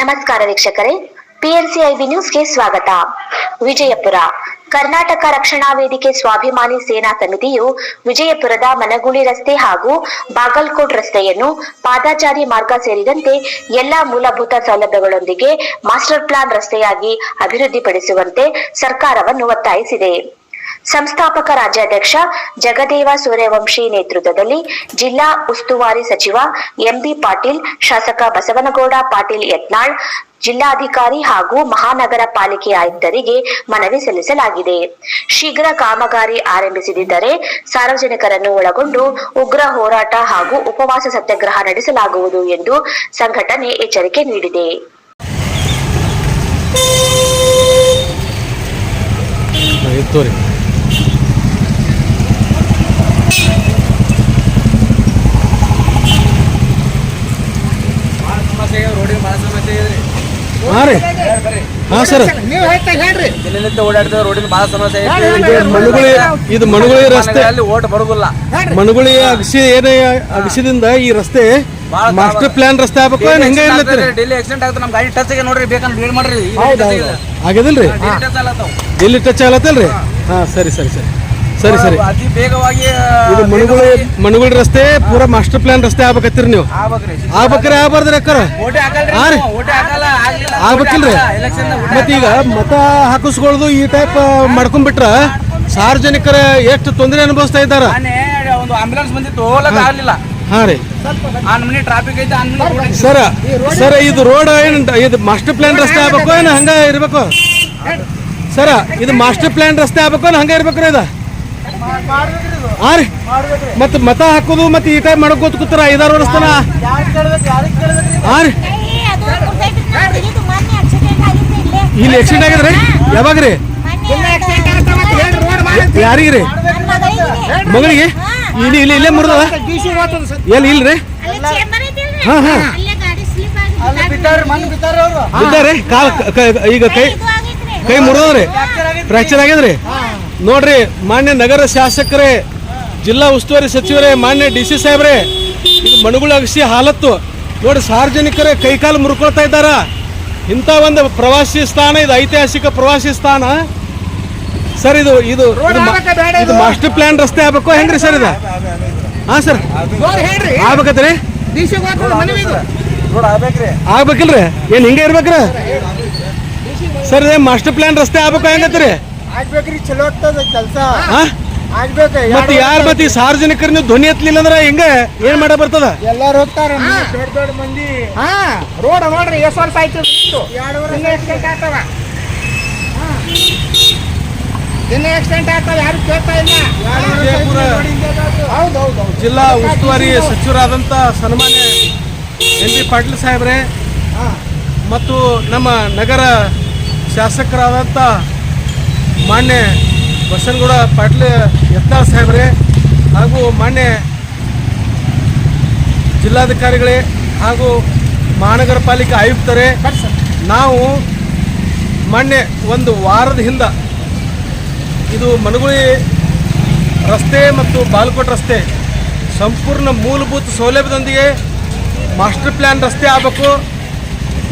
ನಮಸ್ಕಾರ ವೀಕ್ಷಕರೇ, PNCIV ನ್ಯೂಸ್ಗೆ ಸ್ವಾಗತ. ವಿಜಯಪುರ ಕರ್ನಾಟಕ ರಕ್ಷಣಾ ವೇದಿಕೆ ಸ್ವಾಭಿಮಾನಿ ಸೇನಾ ಸಮಿತಿಯು ವಿಜಯಪುರದ ಮನಗುಳಿ ರಸ್ತೆ ಹಾಗೂ ಬಾಗಲಕೋಟ್ ರಸ್ತೆಯನ್ನು ಪಾದಾಚಾರಿ ಮಾರ್ಗ ಸೇರಿದಂತೆ ಎಲ್ಲಾ ಮೂಲಭೂತ ಸೌಲಭ್ಯಗಳೊಂದಿಗೆ ಮಾಸ್ಟರ್ ಪ್ಲಾನ್ ರಸ್ತೆಯಾಗಿ ಅಭಿವೃದ್ಧಿಪಡಿಸುವಂತೆ ಸರ್ಕಾರವನ್ನು ಒತ್ತಾಯಿಸಿದೆ. ಸಂಸ್ಥಾಪಕ ರಾಜ್ಯಾಧ್ಯಕ್ಷ ಜಗದೇವ ಸೂರ್ಯವಂಶಿ ನೇತೃತ್ವದಲ್ಲಿ ಜಿಲ್ಲಾ ಉಸ್ತುವಾರಿ ಸಚಿವ MB ಪಾಟೀಲ್, ಶಾಸಕ ಬಸವನಗೌಡ ಪಾಟೀಲ್ ಯತ್ನಾಳ್, ಜಿಲ್ಲಾಧಿಕಾರಿ ಹಾಗೂ ಮಹಾನಗರ ಪಾಲಿಕೆ ಆಯುಕ್ತರಿಗೆ ಮನವಿ ಸಲ್ಲಿಸಲಾಗಿದೆ. ಶೀಘ್ರ ಕಾಮಗಾರಿ ಆರಂಭಿಸದಿದ್ದರೆ ಸಾರ್ವಜನಿಕರನ್ನು ಒಳಗೊಂಡು ಉಗ್ರ ಹೋರಾಟ ಹಾಗೂ ಉಪವಾಸ ಸತ್ಯಾಗ್ರಹ ನಡೆಸಲಾಗುವುದು ಎಂದು ಸಂಘಟನೆ ಎಚ್ಚರಿಕೆ ನೀಡಿದೆ. ಇದು ಮನಗುಳಿ ರಸ್ತೆ, ಅಲ್ಲಿ ಓಟ್ ಬರುದಿಲ್ಲ. ಮನಗುಳಿ ಅಗಸಿದಿಂದ ಈ ರಸ್ತೆ ಮಾಸ್ಟರ್ ಪ್ಲಾನ್ ರಸ್ತೆ ಆಗ್ಬೇಕು. ಹೆಂಗ ಡೆಲ್ಲಿ ಆಕ್ಸಿಡೆಂಟ್ ಆಗುತ್ತೆ, ನಮ್ ಗಾಡಿ ಟಚ್ ನೋಡ್ರಿ, ಬೇಕಂದ್ರೆ ವೇಟ್ ಮಾಡ್ರಿ. ಆಗದಿಲ್ರಿ, ಡೆಲ್ಲಿ ಟಚ್ ಆಗತ್ತಲ್ರಿ. ಹಾ, ಸರಿ ಸರಿ ಸರಿ ಸರಿ ಸರಿ ಅತಿ ವೇಗವಾಗಿ ಇದು ಮನಗುಳಿ ರಸ್ತೆ ಪೂರಾ ಮಾಸ್ಟರ್ ಪ್ಲಾನ್ ರಸ್ತೆ ಆಗ್ಬೇಕತ್ತೀರಿ ನೀವು. ಆಗ್ಬೇಕ್ರಿ, ಆಗ್ಬಾರ್ದ್ರಿ ಅಕ್ಕಾರ, ಆಗ್ಬೇಕಿಲ್ರಿ. ಮತ್ತ ಈಗ ಮತ ಹಾಕಿಸ್ಕೊಳ್ಳೋದು ಈ ಟೈಪ್ ಮಾಡ್ಕೊಂಡ್ಬಿಟ್ರ ಸಾರ್ವಜನಿಕರ ಎಷ್ಟು ತೊಂದರೆ ಅನುಭವಿಸ್ತಾ ಇದ್ದಾರ. ಒಂದು ಆಂಬುಲೆನ್ಸ್ ಬಂದಿತ್ತು, ಹೋಗಕ್ ಆಗ್ಲಿಲ್ಲ. ಹಾ ರೀ, ಟ್ರಾಫಿಕ್ ಐತೆ. ಸರ ಇದು ರೋಡ್ ಏನ್ ಇದು ಮಾಸ್ಟರ್ ಪ್ಲಾನ್ ರಸ್ತೆ ಆಗ್ಬೇಕು ಏನ ಹಂಗ ಇರ್ಬೇಕು? ಸರ ಇದು ಮಾಸ್ಟರ್ ಪ್ಲಾನ್ ರಸ್ತೆ ಆಗ್ಬೇಕು ಏನ ಹಂಗ ಇರ್ಬೇಕ್ರಿ? ಇದು ಹಾ ರೀ, ಮತ್ ಮತ ಹಾಕೋದು ಮತ್ತೆ ಈ ಟೈಪ್ ಮಾಡಕ್ ಕೂತಾರ 5-6 ವರ್ಷ ತನ. ಹಾ ರೀ, ಇಲ್ಲಿ ಆಕ್ಸಿಡೆಂಟ್ ಆಗಿದ್ರಿ? ಯಾವಾಗ್ರಿ? ಯಾರಿಗ್ರಿ? ಮಗಳಿಗೆ? ಇಲ್ಲಿ ಇಲ್ಲಿ ಇಲ್ಲೇ ಮುರಿದದ ಎಲ್ಲಿ? ಇಲ್ರಿ. ಹಾ ಹಾ ಬಿದ್ದಾರಿ, ಈಗ ಕೈ ಮುರಿದ್ರಿ, ಫ್ರಾಕ್ಚರ್ ಆಗ್ಯದ್ರಿ. ನೋಡ್ರಿ, ಮಾನ್ಯ ನಗರ ಶಾಸಕರೇ, ಜಿಲ್ಲಾ ಉಸ್ತುವಾರಿ ಸಚಿವರೇ, ಮಾನ್ಯ DC ಸಾಹೇಬ್ರೆ, ಇದು ಮನಗುಳಿ ಅಗಸಿ ಹಾಲತ್ತು ನೋಡಿ, ಸಾರ್ವಜನಿಕರೇ ಕೈಕಾಲು ಮುರ್ಕೊಳ್ತಾ ಇದ್ದಾರ. ಇಂಥ ಒಂದು ಪ್ರವಾಸಿ ಸ್ಥಾನ, ಇದು ಐತಿಹಾಸಿಕ ಪ್ರವಾಸಿ ಸ್ಥಾನ ಸರ್. ಇದು ಇದು ಇದು ಮಾಸ್ಟರ್ ಪ್ಲಾನ್ ರಸ್ತೆ ಆಗ್ಬೇಕು ಹೆಂಗ್ರಿ ಸರ್? ಇದು ಹಾ ಸರ್ ಆಗ್ಬೇಕತ್ರಿ, ಆಗ್ಬೇಕಿಲ್ರಿ? ಏನ್ ಹಿಂಗ ಇರ್ಬೇಕ್ರಿ ಸರ್? ಇದೇ ಮಾಸ್ಟರ್ ಪ್ಲಾನ್ ರಸ್ತೆ ಆಗ್ಬೇಕು ಹೆಂಗತ್ರಿ? ಚಲೋ ಕೆಲಸ ಮತ್ತೆ ಯಾರು ಮತ್ತೆ ಸಾರ್ವಜನಿಕರ ನೀವು ಧ್ವನಿ ಎತ್ತಲಿಲ್ಲ ಅಂದ್ರೆ ಹೆಂಗ ಏನ್ ಮಾಡ ಬರ್ತದ? ಎಲ್ಲಾರು ಹೋಗ್ತಾರ, ದೊಡ್ಡ ದೊಡ್ಡ ಮಂದಿ. ರೋಡ್ ನೋಡ್ರಿ ಎಷ್ಟು ವರ್ಷ ಆಯ್ತು, ದಿನ ಆಕ್ಸಿಡೆಂಟ್ ಆಗ್ತಾವ, ಯಾರು ಕೇಳ್ತಾ ಇಲ್ಲ. ಹೌದೌದು, ಜಿಲ್ಲಾ ಉಸ್ತುವಾರಿ ಸಚಿವರಾದಂತ ಸನ್ಮಾನ್ಯ MB ಪಾಟೀಲ್ ಸಾಹೇಬ್ರೆ ಮತ್ತು ನಮ್ಮ ನಗರ ಶಾಸಕರಾದಂಥ ಮಾನ್ಯ ಬಸವನಗೌಡ ಪಾಟೀಲ್ ಯತ್ನಾಳ್ ಸಾಹೇಬ್ರೆ ಹಾಗೂ ಮಾನ್ಯ ಜಿಲ್ಲಾಧಿಕಾರಿಗಳೇ ಹಾಗೂ ಮಹಾನಗರ ಪಾಲಿಕೆ ಆಯುಕ್ತರೇ, ನಾವು ಮಾನ್ಯ ಒಂದು ವಾರದ ಹಿಂದೆ ಇದು ಮನಗುಳಿ ರಸ್ತೆ ಮತ್ತು ಬಾಗಲಕೋಟ್ ರಸ್ತೆ ಸಂಪೂರ್ಣ ಮೂಲಭೂತ ಸೌಲಭ್ಯದೊಂದಿಗೆ ಮಾಸ್ಟರ್ ಪ್ಲ್ಯಾನ್ ರಸ್ತೆ ಆಗಬೇಕು.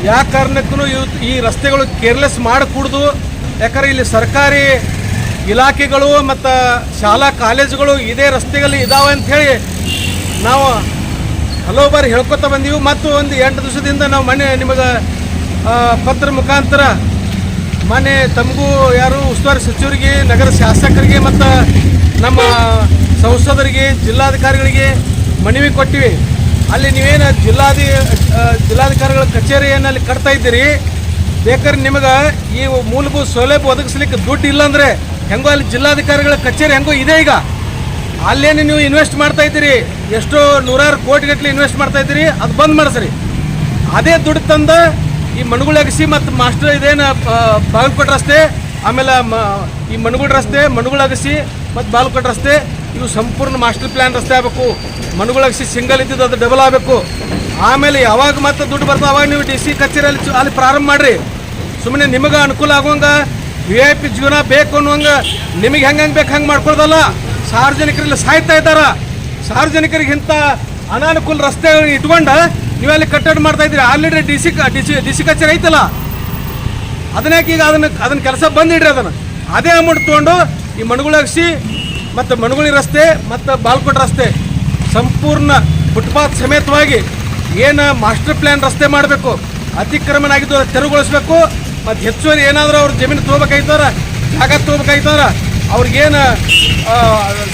ಯಾವ ಕಾರಣಕ್ಕೂ ಈ ರಸ್ತೆಗಳು ಕೇರ್ಲೆಸ್ ಮಾಡಕೂಡ್ದು. ಯಾಕಂದರೆ ಇಲ್ಲಿ ಸರ್ಕಾರಿ ಇಲಾಖೆಗಳು ಮತ್ತು ಶಾಲಾ ಕಾಲೇಜುಗಳು ಇದೇ ರಸ್ತೆಗಳಲ್ಲಿ ಇದಾವೆ ಅಂಥೇಳಿ ನಾವು ಹಲವು ಬಾರಿ ಹೇಳ್ಕೊತಾ ಬಂದೀವಿ. ಮತ್ತು ಒಂದು 8 ದಿವಸದಿಂದ ನಾವು ಮೊನ್ನೆ ನಿಮಗೆ ಪತ್ರ ಮುಖಾಂತರ ಮೊನ್ನೆ ತಮಗೂ ಯಾರು ಉಸ್ತುವಾರಿ ಸಚಿವರಿಗೆ, ನಗರ ಶಾಸಕರಿಗೆ ಮತ್ತು ನಮ್ಮ ಸಂಸದರಿಗೆ, ಜಿಲ್ಲಾಧಿಕಾರಿಗಳಿಗೆ ಮನವಿ ಕೊಟ್ಟಿವಿ. ಅಲ್ಲಿ ನೀವೇನು ಜಿಲ್ಲಾಧಿಕಾರಿಗಳ ಕಚೇರಿಯನ್ನು ಅಲ್ಲಿ ಕಟ್ತಾ ಇದ್ದೀರಿ, ಬೇಕಾದ್ರೆ ನಿಮಗೆ ಈ ಮೂಲಭೂತ ಸೌಲಭ್ಯ ಒದಗಿಸ್ಲಿಕ್ಕೆ ದುಡ್ಡು ಇಲ್ಲಾಂದರೆ ಹೆಂಗೋ ಅಲ್ಲಿ ಜಿಲ್ಲಾಧಿಕಾರಿಗಳ ಕಚೇರಿ ಹೆಂಗೋ ಇದೆ, ಈಗ ಅಲ್ಲೇನು ನೀವು ಇನ್ವೆಸ್ಟ್ ಮಾಡ್ತಾ ಇದ್ದೀರಿ, ಎಷ್ಟೋ 100 ಕೋಟಿಗಟ್ಟಲೆ ಇನ್ವೆಸ್ಟ್ ಮಾಡ್ತಾ ಇದ್ದೀರಿ, ಅದು ಬಂದ್ ಮಾಡಿಸ್ರಿ. ಅದೇ ದುಡ್ಡು ತಂದು ಈ ಮನಗುಳಿ ಅಗಸಿ ಮತ್ತು ಮಾಸ್ಟರ್ ಇದೇನು ಬಾಗಲಕೋಟ್ ರಸ್ತೆ, ಆಮೇಲೆ ಈ ಮನಗುಳಿ ರಸ್ತೆ, ಮನಗುಳಿ ಅಗಸಿ ಮತ್ತು ಬಾಗಲಕೋಟ್ ರಸ್ತೆ ಇವು ಸಂಪೂರ್ಣ ಮಾಸ್ಟರ್ ಪ್ಲಾನ್ ರಸ್ತೆ ಆಗಬೇಕು. ಮನಗುಳಿ ಅಗಸಿ ಸಿಂಗಲ್ ಇದ್ದಿದ್ದು ಅದು ಡಬಲ್ ಆಗಬೇಕು. ಆಮೇಲೆ ಯಾವಾಗ ಮತ್ತೆ ದುಡ್ಡು ಬರ್ತದೆ ಅವಾಗ ನೀವು DC ಕಚೇರಿಯಲ್ಲಿ ಅಲ್ಲಿ ಪ್ರಾರಂಭ ಮಾಡಿರಿ. ಸುಮ್ಮನೆ ನಿಮಗೆ ಅನುಕೂಲ ಆಗುವಂಗ VIP ಜೀವನ ಬೇಕು ಅನ್ನುವಂಗ ನಿಮಗೆ ಹೆಂಗೆ ಬೇಕು ಹಂಗೆ ಮಾಡ್ಕೊಳ್ದಲ್ಲ. ಸಾರ್ವಜನಿಕರಲ್ಲಿ ಸಾಯ್ತಾ ಇದ್ದಾರ. ಸಾರ್ವಜನಿಕರಿಗೆ ಇಂಥ ಅನಾನುಕೂಲ ರಸ್ತೆಗಳನ್ನ ಇಟ್ಕೊಂಡು ನೀವಲ್ಲಿ ಕಟ್ಟಡ ಮಾಡ್ತಾ ಇದ್ದೀರಿ. ಆಲ್ರೆಡಿ ಡಿ ಸಿ ಕಚೇರಿ ಐತಲ್ಲ, ಅದನ್ನೇ ಈಗ ಅದನ್ನ ಕೆಲಸ ಬಂದಿಡ್ರಿ. ಅದೇ ಅಮೌಂಟ್ ತೊಗೊಂಡು ಈ ಮಣಗುಳಗ್ಸಿ ಮತ್ತು ಮಣಗುಳಿ ರಸ್ತೆ ಮತ್ತು ಬಾಲ್ಕೋಟ್ ರಸ್ತೆ ಸಂಪೂರ್ಣ ಫುಟ್ಪಾತ್ ಸಮೇತವಾಗಿ ಏನು ಮಾಸ್ಟರ್ ಪ್ಲ್ಯಾನ್ ರಸ್ತೆ ಮಾಡಬೇಕು, ಅತಿಕ್ರಮಣ ಆಗಿದ್ದು ತೆರವುಗೊಳಿಸ್ಬೇಕು. ಮತ್ತು ಹೆಚ್ಚುವರಿ ಏನಾದರೂ ಅವ್ರ ಜಮೀನು ತೊಗೋಬೇಕಾಯ್ತಾರ, ಜಾಗ ತೊಗೋಬೇಕಾಯ್ತಾರ, ಅವ್ರಿಗೇನು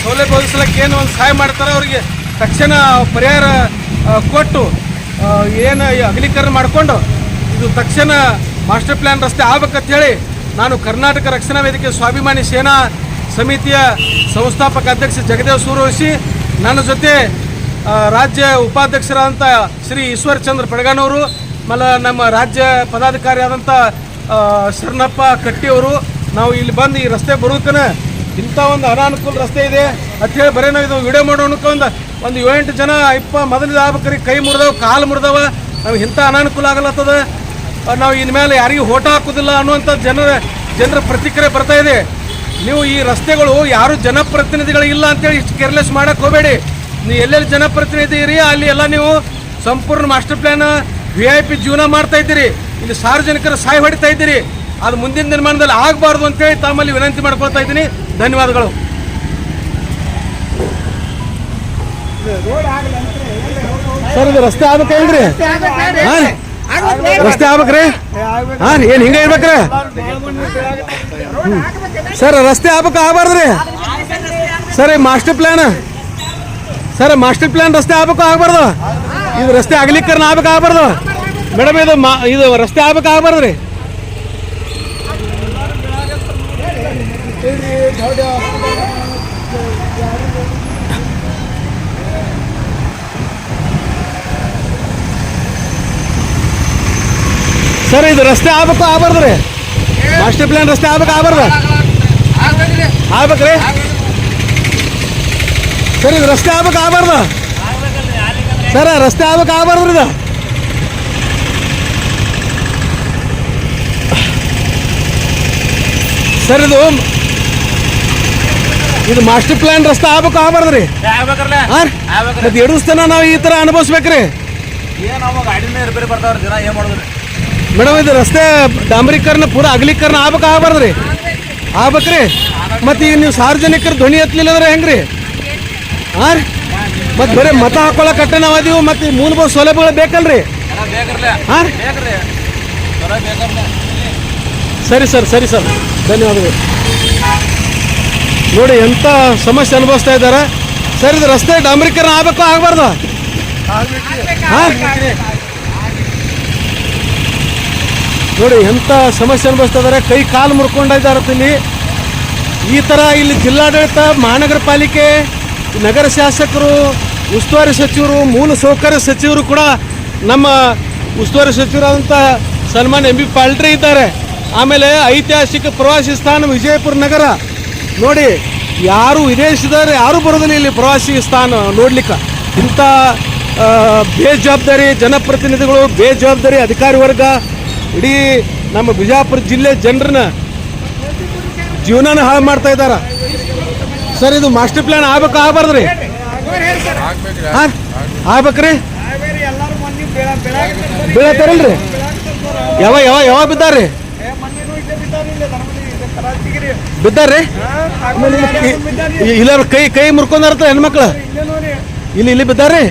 ಸೌಲಭ್ಯ ಒದಗಿಸ್ಲಿಕ್ಕೆ ಏನು ಒಂದು ಸಹಾಯ ಮಾಡ್ತಾರೆ, ಅವ್ರಿಗೆ ತಕ್ಷಣ ಪರಿಹಾರ ಕೊಟ್ಟು ಏನು ಅಗಲೀಕರಣ ಮಾಡಿಕೊಂಡು ಇದು ತಕ್ಷಣ ಮಾಸ್ಟರ್ ಪ್ಲ್ಯಾನ್ ರಸ್ತೆ ಆಗ್ಬೇಕಂತ ಹೇಳಿ ನಾನು ಕರ್ನಾಟಕ ರಕ್ಷಣಾ ವೇದಿಕೆ ಸ್ವಾಭಿಮಾನಿ ಸೇನಾ ಸಮಿತಿಯ ಸಂಸ್ಥಾಪಕ ಅಧ್ಯಕ್ಷ ಜಗದೇವ್ ಸೂರ್ಯವಂಶಿ, ನನ್ನ ಜೊತೆ ರಾಜ್ಯ ಉಪಾಧ್ಯಕ್ಷರಾದಂಥ ಶ್ರೀ ಈಶ್ವರ್ ಚಂದ್ರ ಪಡಗಾನವರು, ನಮ್ಮ ರಾಜ್ಯ ಪದಾಧಿಕಾರಿ ಆದಂಥ ಶರಣಪ್ಪ ಕಟ್ಟಿಯವರು, ನಾವು ಇಲ್ಲಿ ಬಂದು ಈ ರಸ್ತೆ ಬರೋದಕ್ಕೆ ಇಂಥ ಒಂದು ಅನಾನುಕೂಲ ರಸ್ತೆ ಇದೆ ಅಂಥೇಳಿ ಬರೀ ನಾವು ಇದು ವಿಡಿಯೋ ಮಾಡೋಣಕ್ಕೆ ಒಂದು 7-8 ಜನ ಮೊದಲಿದ ಆಗ್ಬೇಕ್ರಿ, ಕೈ ಮುರಿದವ, ಕಾಲು ಮುರಿದವ, ನಮ್ಗೆ ಇಂಥ ಅನಾನುಕೂಲ ಆಗಲತ್ತದ. ನಾವು ಇನ್ಮೇಲೆ ಯಾರಿಗೂ ಓಟ ಹಾಕೋದಿಲ್ಲ ಅನ್ನುವಂಥ ಜನರ ಪ್ರತಿಕ್ರಿಯೆ ಬರ್ತಾ ಇದೆ. ನೀವು ಈ ರಸ್ತೆಗಳು ಯಾರು ಜನಪ್ರತಿನಿಧಿಗಳಿಲ್ಲ ಅಂತೇಳಿ ಇಷ್ಟು ಕೇರ್ಲೆಸ್ ಮಾಡಕ್ಕೆ ಹೋಗಬೇಡಿ. ನೀವು ಎಲ್ಲೆಲ್ಲಿ ಜನಪ್ರತಿನಿಧಿ ಇರಿ ಅಲ್ಲಿ ಎಲ್ಲ ನೀವು ಸಂಪೂರ್ಣ ಮಾಸ್ಟರ್ ಪ್ಲ್ಯಾನ್ VIP ಜೀವನ ಮಾಡ್ತಾ ಇದ್ದೀರಿ, ಇಲ್ಲಿ ಸಾರ್ವಜನಿಕರ ಸಹಾಯ ಹೊಡಿತಾ ಇದ್ದೀರಿ. ಅದು ಮುಂದಿನ ದಿನಮಾನದಲ್ಲಿ ಆಗಬಾರ್ದು ಅಂತೇಳಿ ತಮ್ಮಲ್ಲಿ ವಿನಂತಿ ಮಾಡ್ಕೊಳ್ತಾ ಇದ್ದೀನಿ. ಧನ್ಯವಾದಗಳು. ಸರ್ ಇದು ರಸ್ತೆ ಆಗ್ಬೇಕೇನ್ರಿ? ರಸ್ತೆ ಆಗ್ಬೇಕ್ರಿ? ಹಾಂ, ಏನು ಹಿಂಗೆ ಇರ್ಬೇಕ್ರಿ ಸರ್? ರಸ್ತೆ ಆಗ್ಬಾರ್ದ್ರಿ ಸರ್? ಮಾಸ್ಟರ್ ಪ್ಲ್ಯಾನ್ ರಸ್ತೆ ಆಗ್ಬೇಕು ಆಗ್ಬಾರ್ದು? ಇದು ರಸ್ತೆ ಅಗಲೀಕರಣ ಆಗ್ಬಾರ್ದು ಮೇಡಮ್? ಇದು ರಸ್ತೆ ಆಗ್ಬಾರ್ದ್ರಿ? ಸರ್ ಇದು ರಸ್ತೆ ಆಗ್ಬಾರ್ದ್ರಿ? ಮಾಸ್ಟರ್ ಪ್ಲ್ಯಾನ್ ರಸ್ತೆ ಆಗ್ಬಾರ್ದು? ಆಗ್ಬೇಕ್ರಿ ಸರ್? ಇದು ರಸ್ತೆ ಆಗ್ಬಾರ್ದು ಸರ್? ರಸ್ತೆ ಆಗ್ಬಾರ್ದ್ರಿ ಇದು? ಸರ್ ಇದು ಮಾಸ್ಟರ್ ಪ್ಲ್ಯಾನ್ ರಸ್ತೆ ಆಗ್ಬಾರ್ದ್ರಿ? ಅದು ಎಡುಸ್ತನ ನಾವು ಈ ಥರ ಅನುಭವಿಸ್ಬೇಕ್ರಿ ಮೇಡಮ್? ಇದು ರಸ್ತೆ ಡಾಂಬರೀಕರಣ ಪೂರ ಅಗಲೀಕರಣ ಆಗ್ಬಾರ್ದ್ರಿ? ಆಗ್ಬೇಕ್ರಿ? ಮತ್ತು ಈಗ ನೀವು ಸಾರ್ವಜನಿಕರ ಧ್ವನಿ ಎತ್ತಲಿಲ್ಲ ಅಂದ್ರೆ ಹೆಂಗ್ರಿ? ಹಾಂ, ಮತ್ತು ಬರೀ ಮತ ಹಾಕೊಳ್ಳೋಕಟ್ಟೆ ನಾವು ಅದೀವಿ, ಮತ್ತು ಮೂಲಭೂತ ಸೌಲಭ್ಯಗಳು ಬೇಕಲ್ರಿ? ಹಾಂ, ಸರಿ ಸರ್, ಧನ್ಯವಾದಗಳು. ನೋಡಿ ಎಂಥ ಸಮಸ್ಯೆ ಅನುಭವಿಸ್ತಾ ಇದ್ದಾರೆ ಸರ್. ಇದು ರಸ್ತೆ ಡಾಂಬರೀಕರಣ ಆಗ್ಬೇಕು ಆಗ್ಬಾರ್ದು? ಹಾಂ, ನೋಡಿ ಎಂಥ ಸಮಸ್ಯೆ ಅನುಭವಿಸ್ತಾ ಇದ್ದಾರೆ. ಕೈ ಕಾಲು ಮುರ್ಕೊಂಡಿದ್ದಾರೆ ಇಲ್ಲಿ. ಈ ಥರ ಇಲ್ಲಿ ಜಿಲ್ಲಾಡಳಿತ, ಮಹಾನಗರ ಪಾಲಿಕೆ, ನಗರ ಶಾಸಕರು, ಉಸ್ತುವಾರಿ ಸಚಿವರು, ಮೂಲ ಸೌಕರ್ಯ ಸಚಿವರು ಕೂಡ ನಮ್ಮ ಉಸ್ತುವಾರಿ ಸಚಿವರಾದಂಥ ಸನ್ಮಾನ್ಯ MB ಪಾಲ್ಟ್ರಿ ಇದ್ದಾರೆ. ಆಮೇಲೆ ಐತಿಹಾಸಿಕ ಪ್ರವಾಸಿ ಸ್ಥಾನ ವಿಜಯಪುರ ನಗರ ನೋಡಿ, ಯಾರು ವಿದೇಶದವರು ಯಾರೂ ಬರೋದಿಲ್ಲ ಇಲ್ಲಿ ಪ್ರವಾಸಿ ಸ್ಥಾನ ನೋಡ್ಲಿಕ್ಕೆ. ಇಂಥ ಬೇಜವಾಬ್ದಾರಿ ಜನಪ್ರತಿನಿಧಿಗಳು, ಬೇಜವಾಬ್ದಾರಿ ಅಧಿಕಾರಿ ವರ್ಗ ಇಡೀ ನಮ್ಮ ಬಿಜಾಪುರ ಜಿಲ್ಲೆ ಜನರನ್ನ ಜೀವನನ ಹಾಳು ಮಾಡ್ತಾ ಇದ್ದಾರೆ ಸರ್. ಇದು ಮಾಸ್ಟರ್ ಪ್ಲ್ಯಾನ್ ಆಗ್ಬಾರ್ದ್ರಿ? ಹಾಂ, ಆಗ್ಬೇಕ್ರಿ? ಬೀಳತ್ತಾರಲ್ರಿ? ಯಾವ ಬಿದ್ದಾರ್ರಿ? ಬಿದ್ದಾರ್ರಿ? ಇಲ್ಲ ಕೈ ಮುರ್ಕೊಂಡಾರತ್ತ ಹೆಣ್ಮಕ್ಳು ಇಲ್ಲಿ ಬಿದ್ದಾರ್ರಿ?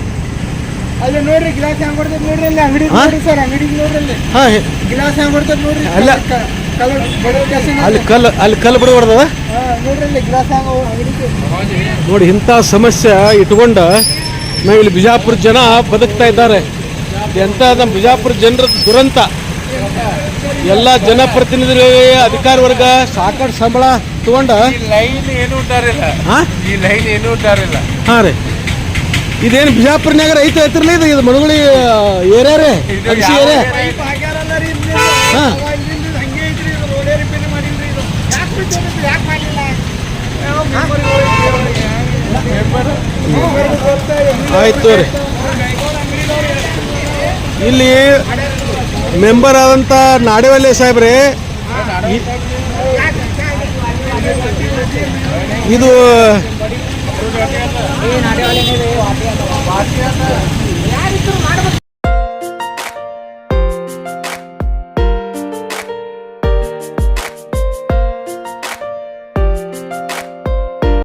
ಅಲ್ಲಿ ನೋಡ್ರಿ ಗ್ಲಾಸ್ ಹ್ಯಾಂಗ್ ಕೊಡ್ತೈತೆ ನೋಡ್ರಿ, ಅಲ್ಲಿ ಅಂಗಡಿ ನೋಡ್ರಿ ಸರ್, ಅಂಗಡಿ ನೋಡ್ರಿ ಹಾಂ, ಗ್ಲಾಸ್ ಹ್ಯಾಂಗ್ ಕೊಡ್ತೈತೆ ನೋಡ್ರಿ. ಅಲ್ಲ ಅಲ್ಲಿ ಕಲ್ಲು ಬಿಡಬಾರ್ದವ ನೋಡ್ರಿ, ಅಲ್ಲಿ ಗ್ಲಾಸ್ ಹ್ಯಾಂಗ್ ಅಂಗಡಿ ನೋಡಿ. ಇಂಥ ಸಮಸ್ಯೆ ಇಟ್ಕೊಂಡು ನಾವು ಇಲ್ಲಿ ಬಿಜಾಪುರ ಜನ ಬದುಕ್ತಾ ಇದ್ದಾರೆ. ಎಂಥ ನಮ್ಮ ಬಿಜಾಪುರ ಜನರ ದುರಂತ. ಎಲ್ಲ ಜನಪ್ರತಿನಿಧಿಗಳಿಗೆ, ಅಧಿಕಾರಿ ವರ್ಗ ಸಾಕಷ್ಟು ಸಂಬಳ ತಗೊಂಡ ಲೈನ್ ಏನು ಉಂಟಾರಿಲ್ಲ. ಹಾಂ, ಈ ಲೈನ್ ಏನು ಉಂಟಾರಿಲ್ಲ. ಹಾಂ ರೀ, ಇದೇನು ಬಿಜಾಪುರನಾಗ ಐತಿರ್ಲಿ? ಇದು ಮಣಗುಳಿ ಏರಿಯಾ ರೀ, ಅಗಸಿ ಏರಿಯಾ. ಹಾಂ, ಆಯ್ತು ರೀ. ಇಲ್ಲಿ ಮೆಂಬರ್ ಆದಂಥ ನಾಡೇವಲ್ಲಿ ಸಾಹೇಬ್ರೆ, ಇದು